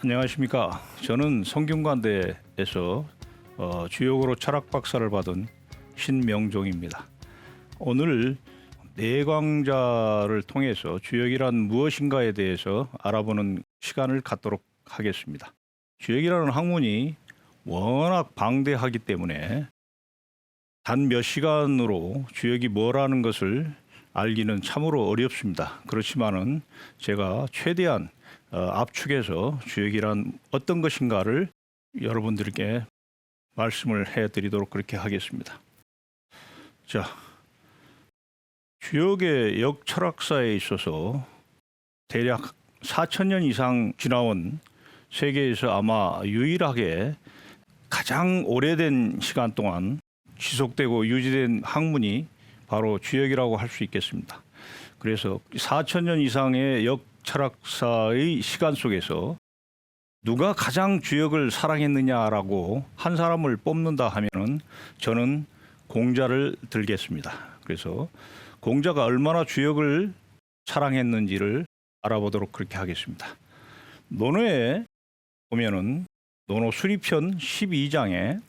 안녕하십니까. 저는 성균관대에서 주역으로 철학 박사를 받은 신명종입니다. 오늘 내광자를 통해서 주역이란 무엇인가에 대해서 알아보는 시간을 갖도록 하겠습니다. 주역이라는 학문이 워낙 방대하기 때문에 단 몇 시간으로 주역이 뭐라는 것을 알기는 참으로 어렵습니다. 그렇지만은 제가 최대한 압축해서 주역이란 어떤 것인가를 여러분들께 말씀을 해드리도록 그렇게 하겠습니다. 자, 주역의 역철학사에 있어서 대략 4,000년 이상 지나온 세계에서 아마 유일하게 가장 오래된 시간 동안 지속되고 유지된 학문이 바로 주역이라고 할 수 있겠습니다. 그래서 4,000년 이상의 역철학사의 시간 속에서 누가 가장 주역을 사랑했느냐라고 한 사람을 뽑는다 하면은 저는 공자를 들겠습니다. 그래서 공자가 얼마나 주역을 사랑했는지를 알아보도록 그렇게 하겠습니다. 논어에 보면은 논어 수리편 12장에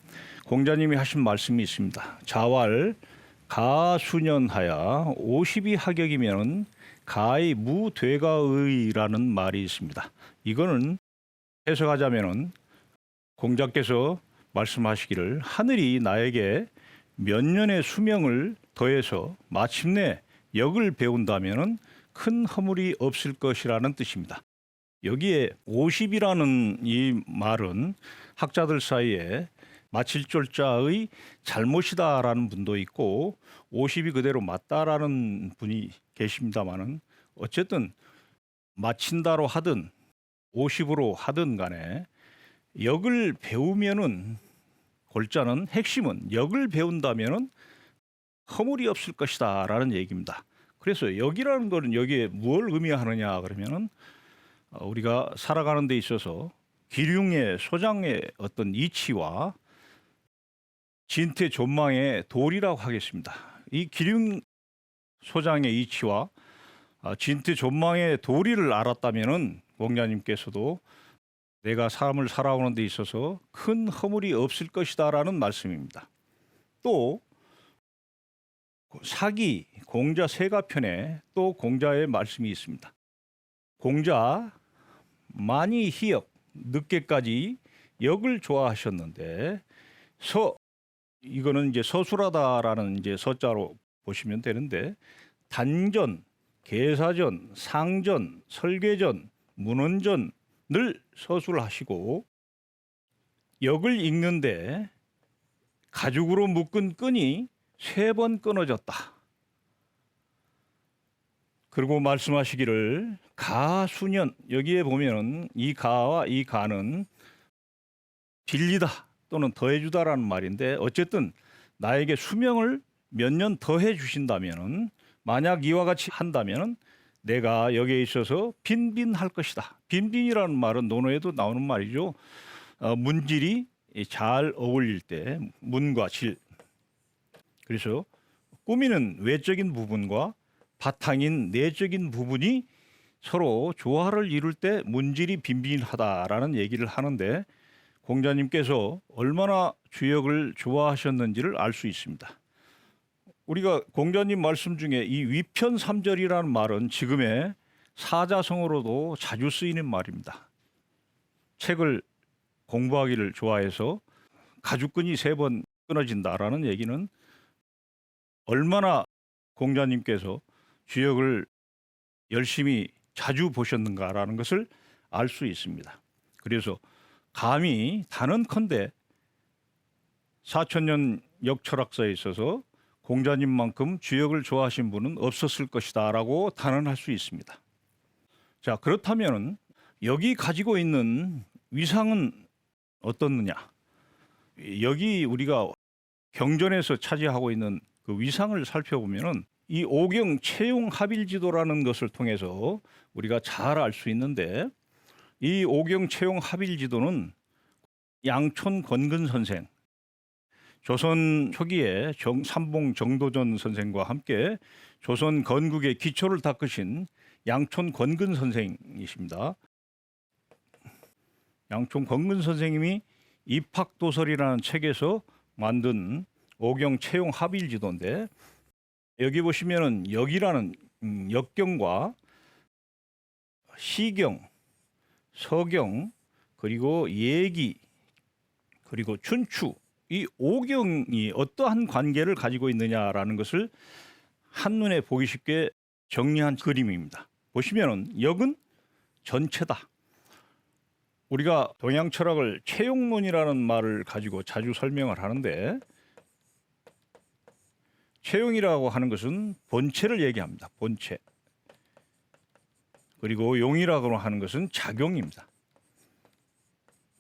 공자님이 하신 말씀이 있습니다. 자왈 가수년하야 50이 하격이면 가의 무되가의라는 말이 있습니다. 이거는 해석하자면은 공자께서 말씀하시기를 하늘이 나에게 몇 년의 수명을 더해서 마침내 역을 배운다면은 큰 허물이 없을 것이라는 뜻입니다. 여기에 50이라는 이 말은 학자들 사이에 마칠졸자의 잘못이다라는 분도 있고 50이 그대로 맞다라는 분이 계십니다만은 어쨌든 마친다로 하든 50으로 하든 간에 역을 배우면은 골자는 핵심은 역을 배운다면은 허물이 없을 것이다라는 얘기입니다. 그래서 역이라는 거는 여기에 뭘 의미하느냐 그러면은 우리가 살아가는 데 있어서 기륭의 소장의 어떤 이치와 진퇴 존망의 도리라고 하겠습니다. 이 기륭 소장의 이치와 진퇴 존망의 도리를 알았다면은 공자님께서도 내가 삶을 살아오는 데 있어서 큰 허물이 없을 것이다라는 말씀입니다. 또 사기 공자 세가편에 또 공자의 말씀이 있습니다. 공자 많이 희역 늦게까지 역을 좋아하셨는데 이거는 이제 서술하다라는 이제 서자로 보시면 되는데 단전, 계사전, 상전, 설계전, 문헌전을 서술하시고 역을 읽는데 가죽으로 묶은 끈이 3번 끊어졌다. 그리고 말씀하시기를 가수년 여기에 보면은 이 가와 이 가는 빌리다 또는 더해주다라는 말인데 어쨌든 나에게 수명을 몇 년 더해 주신다면은 만약 이와 같이 한다면은 내가 여기에 있어서 빈빈할 것이다. 빈빈이라는 말은 논어에도 나오는 말이죠. 문질이 잘 어울릴 때 문과 질. 그래서 꾸미는 외적인 부분과 바탕인 내적인 부분이 서로 조화를 이룰 때 문질이 빈빈하다라는 얘기를 하는데 공자님께서 얼마나 주역을 좋아하셨는지를 알 수 있습니다. 우리가 공자님 말씀 중에 이 위편 3절이라는 말은 지금의 사자성어로도 자주 쓰이는 말입니다. 책을 공부하기를 좋아해서 가죽끈이 3번 끊어진다라는 얘기는 얼마나 공자님께서 주역을 열심히 자주 보셨는가라는 것을 알 수 있습니다. 그래서 감히 단언컨대 4,000년 역철학사에 있어서 공자님만큼 주역을 좋아하신 분은 없었을 것이다라고 단언할 수 있습니다. 자, 그렇다면 여기 가지고 있는 위상은 어떻느냐? 여기 우리가 경전에서 차지하고 있는 그 위상을 살펴보면은 이 오경 채용 합일지도라는 것을 통해서 우리가 잘 알 수 있는데 이 오경 채용 합일지도는 양촌 권근 선생, 조선 초기에 삼봉 정도전 선생과 함께 조선 건국의 기초를 닦으신 양촌 권근 선생이십니다. 양촌 권근 선생님이 입학도설이라는 책에서 만든 오경 채용 합일지도인데, 여기 보시면은 역이라는 역경과 시경, 서경, 그리고 예기, 그리고 춘추, 이 오경이 어떠한 관계를 가지고 있느냐라는 것을 한눈에 보기 쉽게 정리한 그림입니다. 보시면은 역은 전체다. 우리가 동양 철학을 채용론이라는 말을 가지고 자주 설명을 하는데, 채용이라고 하는 것은 본체를 얘기합니다. 본체. 그리고 용이라고 하는 것은 작용입니다.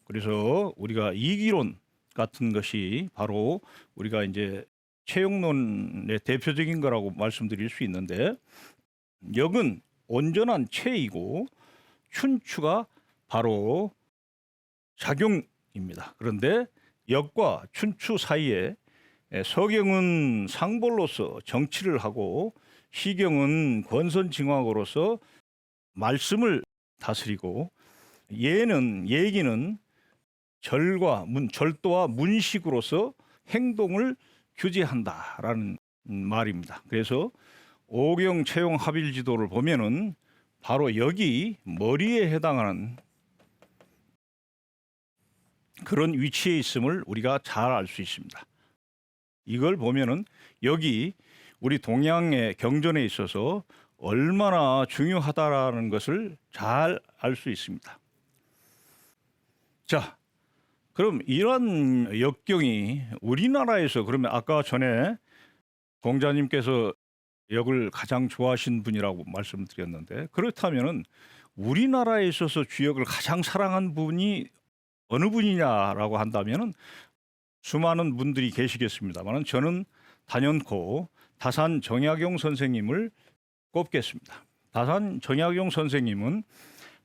그래서 우리가 이기론 같은 것이 바로 우리가 이제 채용론의 대표적인 거라고 말씀드릴 수 있는데, 역은 온전한 체이고 춘추가 바로 작용입니다. 그런데 역과 춘추 사이에 서경은 상벌로서 정치를 하고, 시경은 권선징악으로서 말씀을 다스리고, 예기는 절도와 문식으로서 행동을 규제한다라는 말입니다. 그래서 오경 채용 합일지도를 보면은 바로 여기 머리에 해당하는 그런 위치에 있음을 우리가 잘 알 수 있습니다. 이걸 보면은 여기 우리 동양의 경전에 있어서 얼마나 중요하다라는 것을 잘 알 수 있습니다. 자, 그럼 이런 역경이 우리나라에서, 그러면 아까 전에 공자님께서 역을 가장 좋아하신 분이라고 말씀드렸는데, 그렇다면은 우리나라에 있어서 주역을 가장 사랑한 분이 어느 분이냐라고 한다면은 수많은 분들이 계시겠습니다만, 저는 단연코 다산 정약용 선생님을 꼽겠습니다. 다산 정약용 선생님은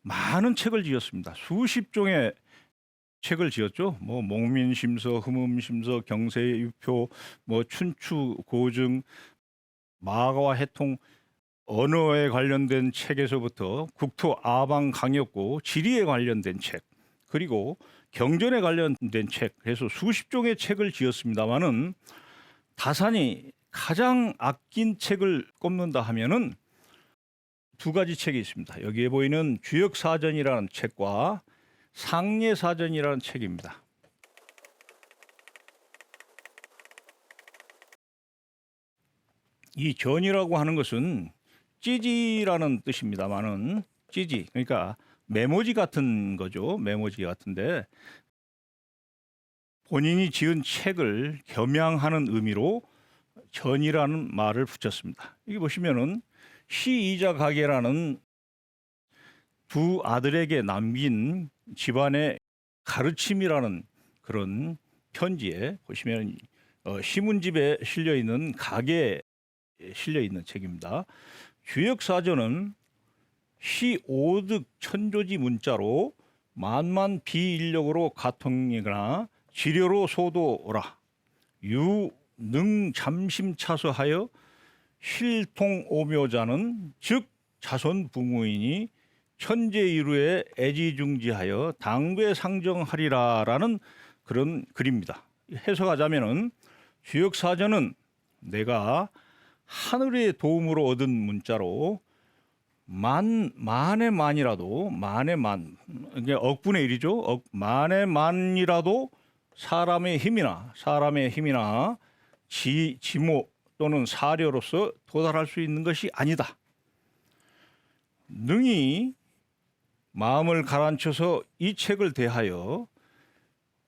많은 책을 지었습니다. 수십 종의 책을 지었죠. 뭐 목민심서, 흠음심서, 경세유표, 뭐 춘추 고증, 마가와 해통, 언어에 관련된 책에서부터 국토 아방 강역고, 지리에 관련된 책, 그리고 경전에 관련된 책, 그래서 수십 종의 책을 지었습니다만은 다산이 가장 아낀 책을 꼽는다 하면은 두 가지 책이 있습니다. 여기에 보이는 주역사전이라는 책과 상례사전이라는 책입니다. 이 전이라고 하는 것은 찌지라는 뜻입니다만은, 찌지, 그러니까 메모지 같은 거죠. 메모지 같은데, 본인이 지은 책을 겸양하는 의미로 전이라는 말을 붙였습니다. 여기 보시면은 시이자 가계라는 두 아들에게 남긴 집안의 가르침이라는 그런 편지에 보시면 시문집에 실려 있는 가계에 실려 있는 책입니다. 주역사전은 시오득 천조지 문자로 만만 비인력으로 가통이거나 지려로 소도오라, 유능 잠심차서하여 실통오묘자는 즉 자손 부무이니 천재이루에 애지중지하여 당배 상정하리라라는 그런 글입니다. 해석하자면은 주역사전은 내가 하늘의 도움으로 얻은 문자로 만의 만이라도, 만의 만, 이게 억분의 일이죠. 만의 만이라도 사람의 힘이나 지모 또는 사려로서 도달할 수 있는 것이 아니다. 능히 마음을 가라앉혀서 이 책을 대하여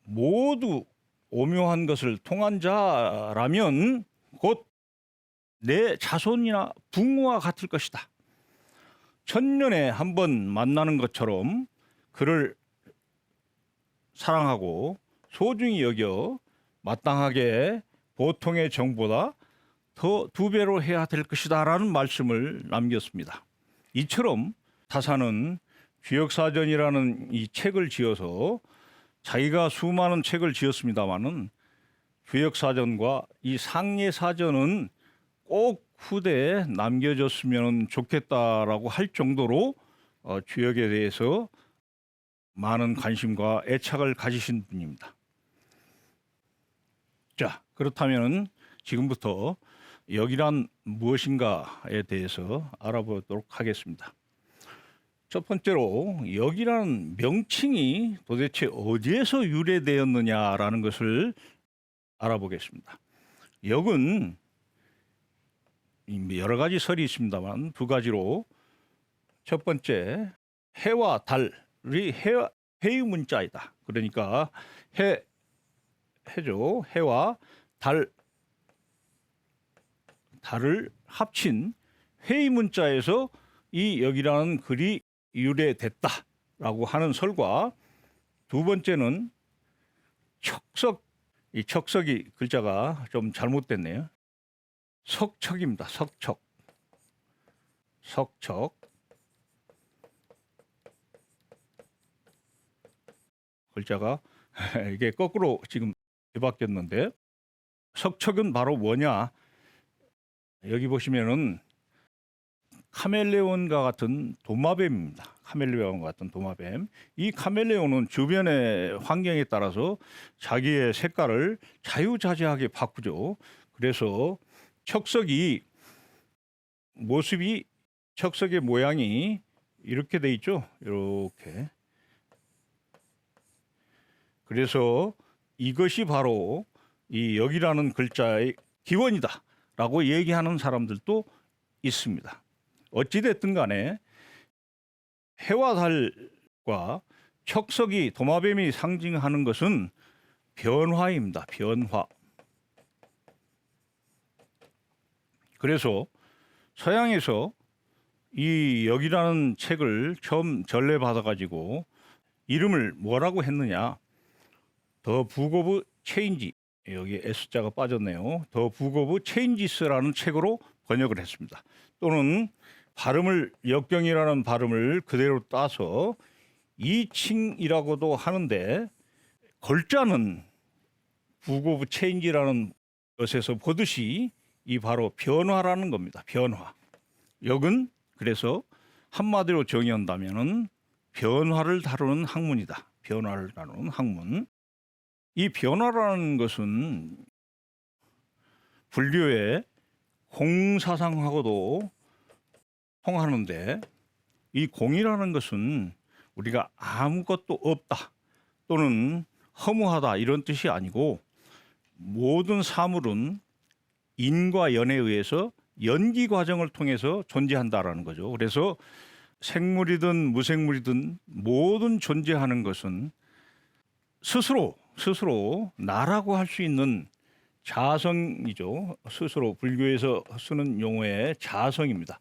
모두 오묘한 것을 통한 자라면 곧 내 자손이나 부모와 같을 것이다. 천년에 한 번 만나는 것처럼 그를 사랑하고 소중히 여겨 마땅하게 보통의 정보다 더 2배로 해야 될 것이다 라는 말씀을 남겼습니다. 이처럼 다산은 주역사전이라는 이 책을 지어서 자기가 수많은 책을 지었습니다마는 주역사전과 이 상례사전은 꼭 후대에 남겨졌으면 좋겠다라고 할 정도로 주역에 대해서 많은 관심과 애착을 가지신 분입니다. 자, 그렇다면 지금부터 역이란 무엇인가에 대해서 알아보도록 하겠습니다. 첫 번째로 역이라는 명칭이 도대체 어디에서 유래되었느냐라는 것을 알아보겠습니다. 역은 여러 가지 설이 있습니다만 두 가지로, 첫 번째, 해와 달이 해의 문자이다. 그러니까 해죠. 해와 달을 합친 해의 문자에서 이 역이라는 글이 유래됐다라고 하는 설과, 두 번째는 척석, 이 척석이 글자가 좀 잘못됐네요. 석척입니다. 석척. 글자가 이게 거꾸로 지금 뒤바뀌었는데, 석척은 바로 뭐냐? 여기 보시면은 카멜레온과 같은 도마뱀입니다. 카멜레온과 같은 도마뱀. 이 카멜레온은 주변의 환경에 따라서 자기의 색깔을 자유자재하게 바꾸죠. 그래서 척석의 모양이 이렇게 돼 있죠. 이렇게. 그래서 이것이 바로 이 역이라는 글자의 기원이다라고 얘기하는 사람들도 있습니다. 어찌됐든 간에 해와 달과 척석이, 도마뱀이 상징하는 것은 변화입니다. 변화. 그래서 서양에서 이 역이라는 책을 처음 전래받아가지고 이름을 뭐라고 했느냐? 더 북 오브 체인지, 여기 S자가 빠졌네요. 더 북 오브 체인지스라는 책으로 번역을 했습니다. 또는 역경이라는 발음을 그대로 따서 이칭이라고도 하는데, 글자는 북 오브 체인지라는 것에서 보듯이 이 바로 변화라는 겁니다. 변화. 역은 그래서 한마디로 정의한다면은 변화를 다루는 학문이다. 변화를 다루는 학문. 이 변화라는 것은 불교의 공사상하고도 통하는데, 이 공이라는 것은 우리가 아무것도 없다 또는 허무하다 이런 뜻이 아니고, 모든 사물은 인과 연에 의해서 연기 과정을 통해서 존재한다라는 거죠. 그래서 생물이든 무생물이든 모든 존재하는 것은 스스로 나라고 할 수 있는 자성이죠. 스스로 불교에서 쓰는 용어의 자성입니다.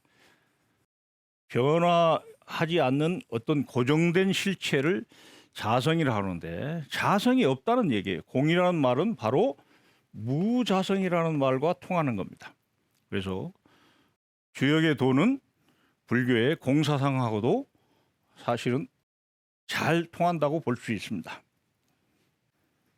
변화하지 않는 어떤 고정된 실체를 자성이라 하는데, 자성이 없다는 얘기예요. 공이라는 말은 바로 무자성이라는 말과 통하는 겁니다. 그래서 주역의 도는 불교의 공사상하고도 사실은 잘 통한다고 볼 수 있습니다.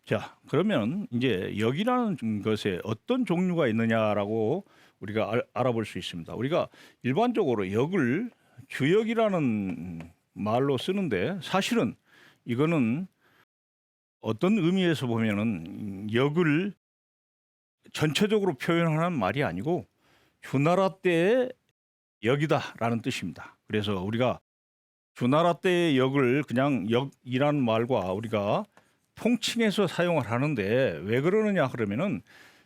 자, 그러면 이제 역이라는 것에 어떤 종류가 있느냐라고 우리가 알아볼 수 있습니다. 우리가 일반적으로 역을 주역이라는 말로 쓰는데, 사실은 이거는 어떤 의미에서 보면은 역을 전체적으로 표현하는 말이 아니고 주나라 때의 역이다라는 뜻입니다. 그래서 우리가 주나라 때의 역을 그냥 역이라는 말과 우리가 통칭해서 사용을 하는데, 왜 그러느냐 그러면은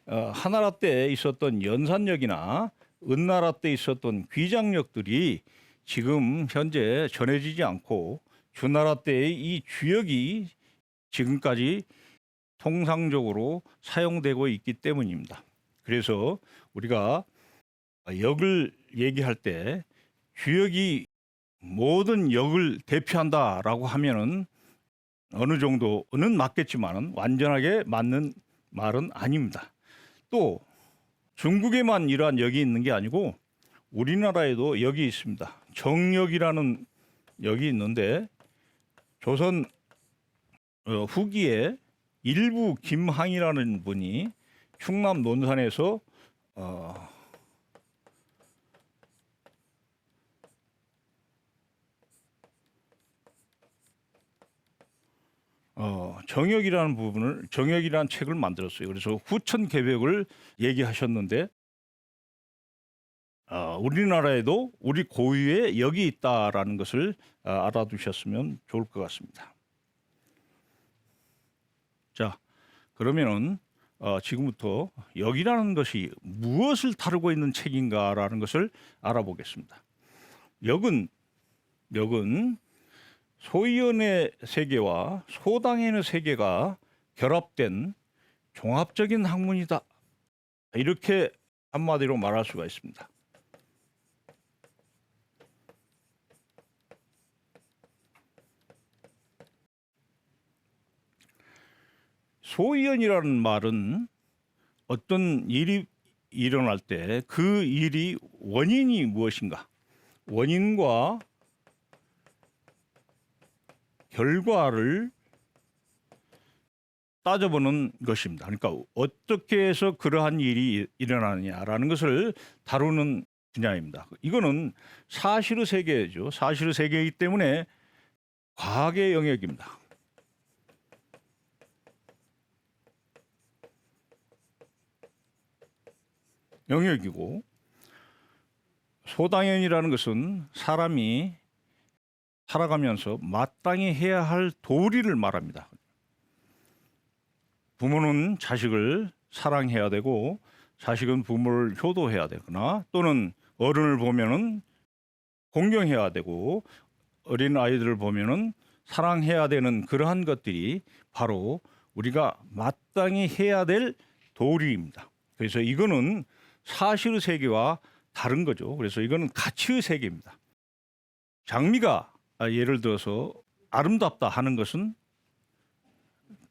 한나라 때 있었던 연산역이나 은나라 때 있었던 귀장역들이 지금 현재 전해지지 않고 주나라 때의 이 주역이 지금까지 통상적으로 사용되고 있기 때문입니다. 그래서 우리가 역을 얘기할 때 주역이 모든 역을 대표한다라고 하면은 어느 정도는 맞겠지만은 완전하게 맞는 말은 아닙니다. 또 중국에만 이러한 역이 있는 게 아니고 우리나라에도 역이 있습니다. 정역이라는 역이 있는데, 조선 후기에 일부 김항이라는 분이 충남 논산에서 정역이라는 책을 만들었어요. 그래서 후천 개벽을 얘기하셨는데 우리나라에도 우리 고유의 역이 있다라는 것을 알아두셨으면 좋을 것 같습니다. 자, 그러면은 지금부터 역이라는 것이 무엇을 다루고 있는 책인가라는 것을 알아보겠습니다. 역은 소위원의 세계와 소당연의 세계가 결합된 종합적인 학문이다. 이렇게 한마디로 말할 수가 있습니다. 소위원이라는 말은 어떤 일이 일어날 때 그 일이 원인이 무엇인가, 원인과 결과를 따져보는 것입니다. 그러니까 어떻게 해서 그러한 일이 일어나느냐라는 것을 다루는 분야입니다. 이거는 사실의 세계죠. 사실의 세계이기 때문에 과학의 영역입니다. 영역이고, 소당연이라는 것은 사람이 살아가면서 마땅히 해야 할 도리를 말합니다. 부모는 자식을 사랑해야 되고 자식은 부모를 효도해야 되거나, 또는 어른을 보면은 공경해야 되고 어린 아이들을 보면은 사랑해야 되는 그러한 것들이 바로 우리가 마땅히 해야 될 도리입니다. 그래서 이거는 사실의 세계와 다른 거죠. 그래서 이거는 가치의 세계입니다. 장미가 예를 들어서 아름답다 하는 것은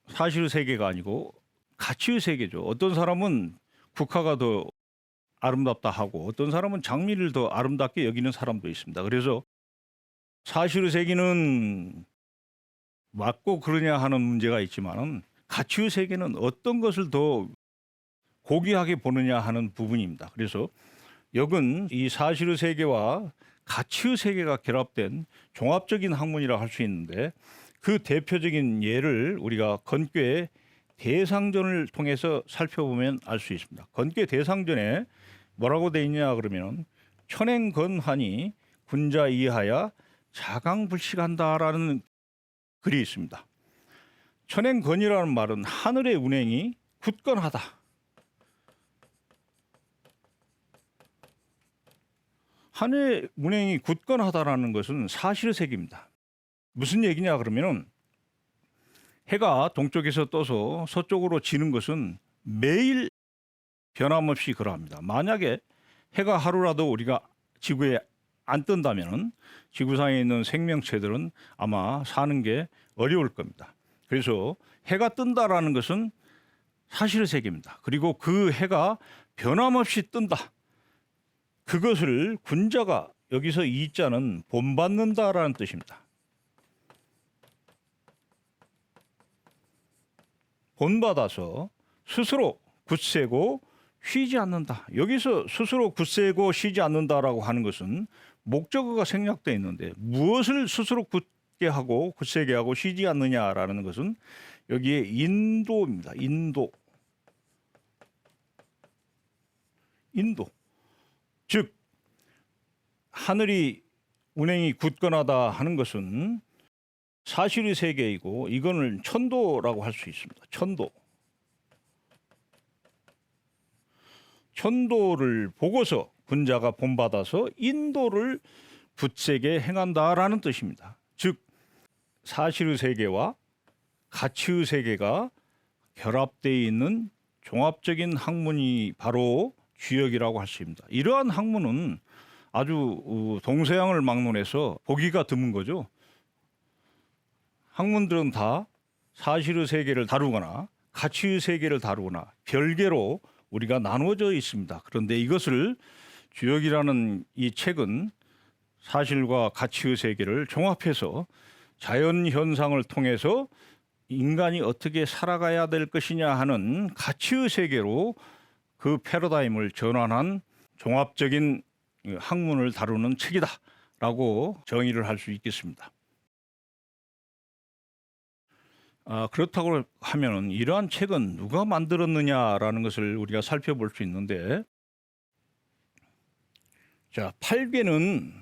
사실의 세계가 아니고 가치의 세계죠. 어떤 사람은 국화가 더 아름답다 하고 어떤 사람은 장미를 더 아름답게 여기는 사람도 있습니다. 그래서 사실의 세계는 맞고 그러냐 하는 문제가 있지만은 가치의 세계는 어떤 것을 더 고귀하게 보느냐 하는 부분입니다. 그래서 역은 이 사실의 세계와 가치의 세계가 결합된 종합적인 학문이라 할 수 있는데, 그 대표적인 예를 우리가 건괴 대상전을 통해서 살펴보면 알 수 있습니다. 건괴 대상전에 뭐라고 돼 있냐 그러면 천행건환이 군자 이하야 자강불식한다라는 글이 있습니다. 천행건이라는 말은 하늘의 운행이 굳건하다. 하늘의 운행이 굳건하다라는 것은 사실의 세계입니다. 무슨 얘기냐 그러면은 해가 동쪽에서 떠서 서쪽으로 지는 것은 매일 변함없이 그러합니다. 만약에 해가 하루라도 우리가 지구에 안 뜬다면은 지구상에 있는 생명체들은 아마 사는 게 어려울 겁니다. 그래서 해가 뜬다라는 것은 사실의 세계입니다. 그리고 그 해가 변함없이 뜬다. 그것을 군자가, 여기서 이 자는 본받는다라는 뜻입니다. 본받아서 스스로 굳세고 쉬지 않는다. 여기서 스스로 굳세고 쉬지 않는다라고 하는 것은 목적어가 생략되어 있는데, 무엇을 스스로 굳게 하고 굳세게 하고 쉬지 않느냐라는 것은 여기에 인도입니다. 인도. 즉 하늘이 운행이 굳건하다 하는 것은 사실의 세계이고, 이거는 천도라고 할 수 있습니다. 천도를 보고서 군자가 본받아서 인도를 굳세게 행한다라는 뜻입니다. 즉 사실의 세계와 가치의 세계가 결합되어 있는 종합적인 학문이 바로 주역이라고 할 수 있습니다. 이러한 학문은 아주 동서양을 막론해서 보기가 드문 거죠. 학문들은 다 사실의 세계를 다루거나 가치의 세계를 다루거나 별개로 우리가 나누어져 있습니다. 그런데 이것을 주역이라는 이 책은 사실과 가치의 세계를 종합해서 자연 현상을 통해서 인간이 어떻게 살아가야 될 것이냐 하는 가치의 세계로 그 패러다임을 전환한 종합적인 학문을 다루는 책이다라고 정의를 할 수 있겠습니다. 그렇다고 하면은 이러한 책은 누가 만들었느냐라는 것을 우리가 살펴볼 수 있는데, 자, 8괴는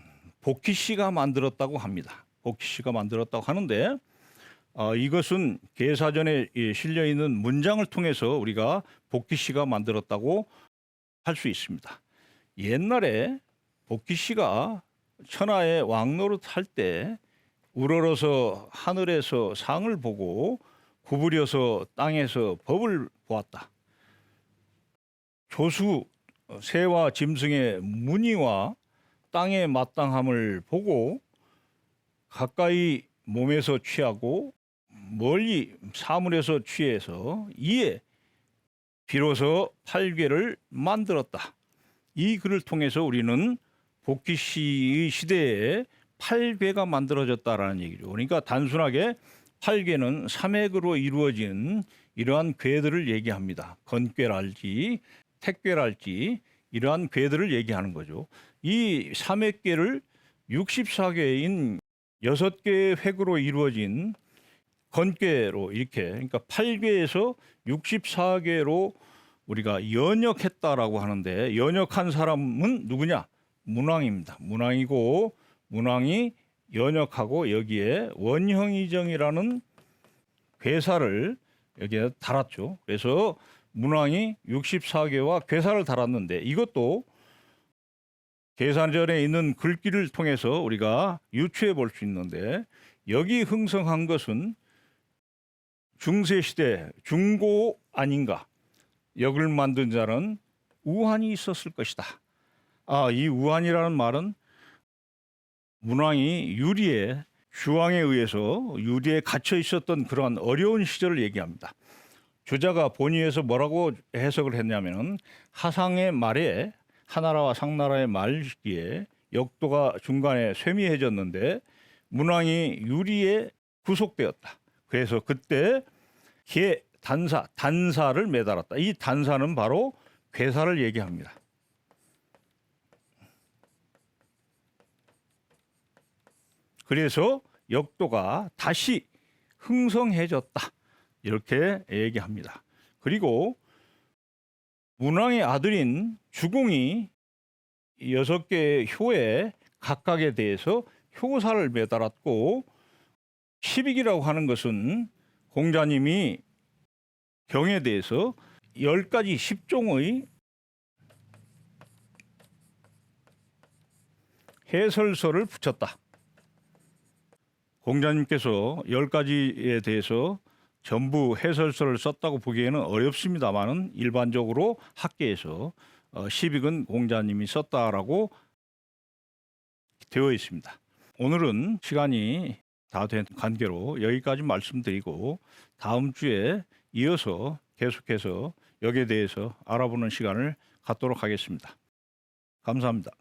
복희 씨가 만들었다고 합니다. 복희 씨가 만들었다고 하는데, 이것은 계사전에 실려 있는 문장을 통해서 우리가 복희 씨가 만들었다고 할 수 있습니다. 옛날에 복희 씨가 천하의 왕노릇 할 때 우러러서 하늘에서 상을 보고 구부려서 땅에서 법을 보았다. 조수 새와 짐승의 무늬와 땅의 마땅함을 보고 가까이 몸에서 취하고 멀리 사물에서 취해서 이에 비로소 8괴를 만들었다. 이 글을 통해서 우리는 복희 씨의 시대에 8괴가 만들어졌다라는 얘기죠. 그러니까 단순하게 8괴는 삼획으로 이루어진 이러한 괴들을 얘기합니다. 건괴랄지 택괴랄지 이러한 괴들을 얘기하는 거죠. 이 삼획괴를 64괴인 6개의 획으로 이루어진 건괴로 이렇게, 그러니까 8괴에서 64괴로 우리가 연역했다라고 하는데, 연역한 사람은 누구냐? 문왕입니다. 문왕이고, 문왕이 연역하고 여기에 원형이정이라는 괴사를 여기에 달았죠. 그래서 문왕이 64괴와 괴사를 달았는데, 이것도 계산전에 있는 글귀를 통해서 우리가 유추해 볼 수 있는데, 여기 흥성한 것은 중세시대 중고 아닌가. 역을 만든 자는 우한이 있었을 것이다. 이 우한이라는 말은 문왕이 유리에, 주왕에 의해서 유리에 갇혀 있었던 그러한 어려운 시절을 얘기합니다. 주자가 본의에서 뭐라고 해석을 했냐면은, 하상의 말에, 하나라와 상나라의 말기에 역도가 중간에 쇠미해졌는데 문왕이 유리에 구속되었다. 그래서 그때 단사를 매달았다. 이 단사는 바로 괴사를 얘기합니다. 그래서 역도가 다시 흥성해졌다. 이렇게 얘기합니다. 그리고 문왕의 아들인 주공이 6개의 효에 각각에 대해서 효사를 매달았고, 십익이라고 하는 것은 공자님이 경에 대해서 10가지 10종의 해설서를 붙였다. 공자님께서 10가지에 대해서 전부 해설서를 썼다고 보기에는 어렵습니다만은, 일반적으로 학계에서 십익은 공자님이 썼다라고 되어 있습니다. 오늘은 시간이 다 된 관계로 여기까지 말씀드리고, 다음 주에 이어서 계속해서 여기에 대해서 알아보는 시간을 갖도록 하겠습니다. 감사합니다.